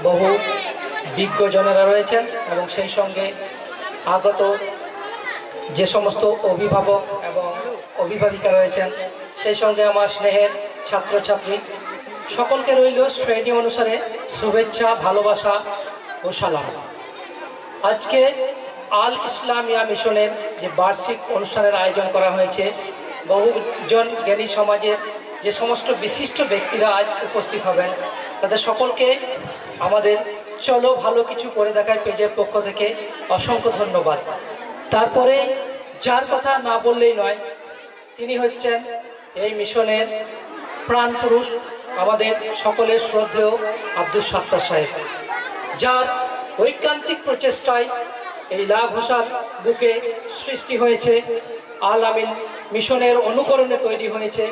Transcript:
বহু বিজ্ঞজনেরা রয়েছেন এবং সেই সঙ্গে আগত যে সমস্ত অভিভাবক এবং অভিভাবিকা রয়েছেন, সেই সঙ্গে আমার স্নেহের ছাত্রছাত্রী সকলকে রইল শ্রেণী অনুসারে শুভেচ্ছা, ভালোবাসা ও সালাম। আজকে আল ইসলামিয়া মিশনের যে বার্ষিক অনুষ্ঠানের আয়োজন করা হয়েছে, বহুজন জ্ঞানী সমাজের যে সমস্ত বিশিষ্ট ব্যক্তিরা আজ উপস্থিত হবেন, তাদের সকলকে আমাদের চলো ভালো কিছু করে দেখায় পেজের পক্ষ থেকে অসংখ্য ধন্যবাদ। তারপরে যার কথা না বললেই নয়, তিনি হচ্ছেন এই মিশনের প্রাণ পুরুষ, আমাদের সকলের শ্রদ্ধেয় আব্দুল সাত্তার সাহেব, যার ঐকান্তিক প্রচেষ্টায় এই লা ঘোষার বুকে সৃষ্টি হয়েছে, আল আমিন মিশনের অনুকরণে তৈরি হয়েছে